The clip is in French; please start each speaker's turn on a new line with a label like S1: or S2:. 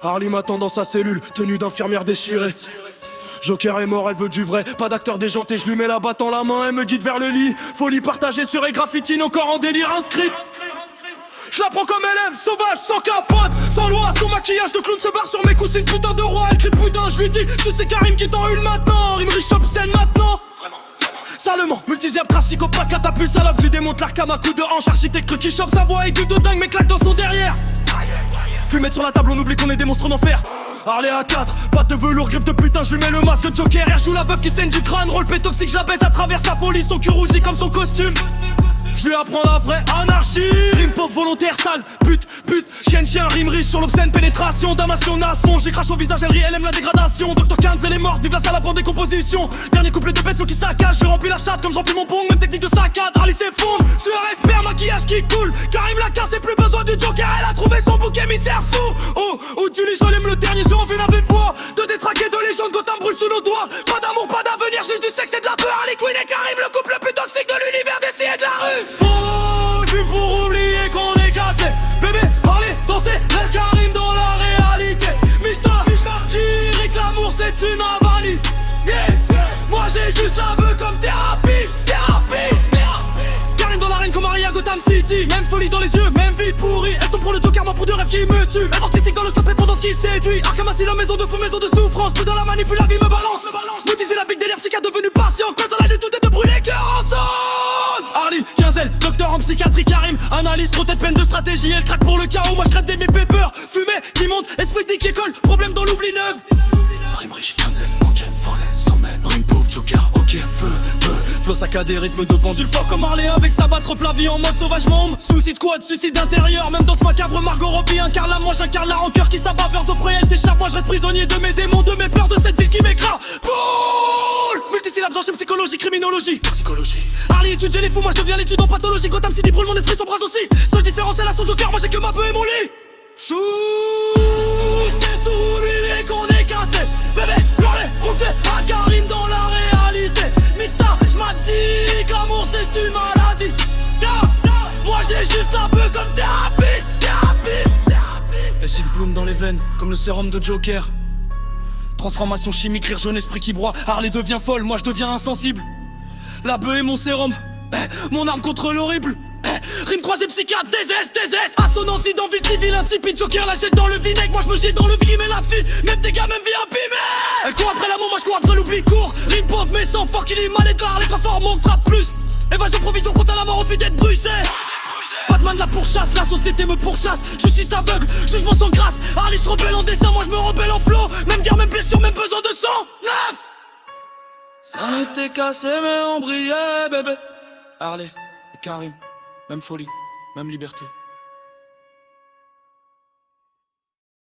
S1: Harley m'attend dans sa cellule, tenue d'infirmière déchirée. Joker est mort, elle veut du vrai, pas d'acteur déjanté, je lui mets la batte en la main, elle me guide vers le lit. Folie partagée sur les graffitis, nos corps en délire inscrit. Je la prends comme elle aime, sauvage, sans capote, sans loi, son maquillage de clown se barre sur mes coussines, putain de roi, elle crie putain, je lui dis, c'est Karim qui t'enhule maintenant, rime riche obscène maintenant. Salement, multisiable, psychopathe, catapulte, salope, je lui démonte l'arcam à coups de hanche, architecte qui chope sa voix aiguë de dingue, mais claque dans son derrière. Fumette sur la table, on oublie qu'on est des monstres d'enfer. Harley à 4, patte de velours, griffe de putain, je lui mets le masque de Joker. Elle joue la veuve qui saigne du crâne, roleplay toxique, j'abaisse à travers sa folie, son cul rougit comme son costume. Je lui apprends la vraie anarchie. Rime pop volontaire, sale, pute, chienne, chien, rime riche sur l'obscène pénétration. Damation, nasson, j'ai crache au visage, elle rit, elle aime la dégradation. Dr. Kenz, elle est morte, vive la salle à bande décomposition. Dernier couplet de bête, qui saccage, je remplis la chatte comme je remplis mon pong. Même technique de saccade, Harley s'effondre. Sueur, espère, maquillage qui coule. Karim la casse, et plus besoin du Joker, elle a trouvé son bouc émissaire fou. Oh, où tu lis, j'aime le dernier jour, on fait la voix. De détraquer de légende, Gotham brûle sous nos doigts. Pas d'amour, pas d'avenir, juste du sexe et de la peur. Harley Quinn et Karim, le couple le plus toxique de l'univers d'ici et de la rue. Pour oublier qu'on est cassé. Bébé, Harley, danser, rêve Karim dans la réalité. Mister, dirait que l'amour c'est une avanie. Moi j'ai juste la beuh comme thérapie. Karim dans l'arène comme Maria Gotham City. Même folie dans les yeux, même vie pourrie. Elle tombe pour le Joker, moi pour deux rêves qui me tuent. Elle vorticique dans le stop et pendant ce qui séduit. Arkham Asylum, maison de fou, maison de souffrance. Peu dans la manip, la vie me balance. Vous disiez la big délire, psychiatre devenu patient. Cause dans la lutte, tout est de brûler cœur en sonne. Harley, quinzaine, docteur en psychiatrie, Karim. Analyse, trop tête, peine de stratégie. Elle craque pour le chaos, moi je crête des pepper. Fumée qui monte, esprit qui école. Problème dans l'oubli neuf. Rime riche, quinzaine, manchen, les sommet. Rime pauvre, Joker, ok, feu. Flow saccadé, rythme de pendule fort comme Harley avec sa batte, la vie en mode sauvagement. Suicide quad, suicide intérieur. Même dans ce macabre, Margot Robbie incarne la moi j'incarne la rancœur qui s'abat vers Zopré. Elle s'échappe, moi je reste prisonnier de mes démons, de mes peurs, de cette ville qui m'écrase. Boule multisyllabes, j'enchaîne psychologie, criminologie. Harley étudie les fous, moi je deviens l'étude en pathologie. Gotham City brûle mon esprit, son bras aussi. Seule différence, elle a son Joker, moi j'ai que ma beuh et mon lit. Chou, tout oublier qu'on est cassé. Bébé, pleurer, on fait un Karim dans la réalité. Mista, j'm'a dit que l'amour c'est une maladie. Moi j'ai juste la beuh comme thérapie. Et s'il plume dans les veines, comme le sérum de Joker. Transformation chimique, rire jaune, esprit qui broie. Harley devient folle, moi je deviens insensible. La beuh est mon sérum, mon arme contre l'horrible. Rime croisée psychiatre, des assonance, d'envie civile, insipide. Joker la jette dans le vinaigre, moi je me jette dans le vide. Mais la fille, même des gars, même vie abîmée. Elle court après l'amour, moi je cours après l'oubli court. Rime pop, mais sans fort qu'il est mal et tard. Les pas forts, mon frappe plus. Évasion, provision, contre la mort, envie d'être brusé. Batman la pourchasse, la société me pourchasse. Justice aveugle, jugement sans grâce. Harley se rebelle en dessin, moi je me rebelle en flow. Même guerre, même blessure, même besoin de sang. Neuf. Ça n'était cassé mais on brillait bébé. Harley et Karim, même folie, même liberté.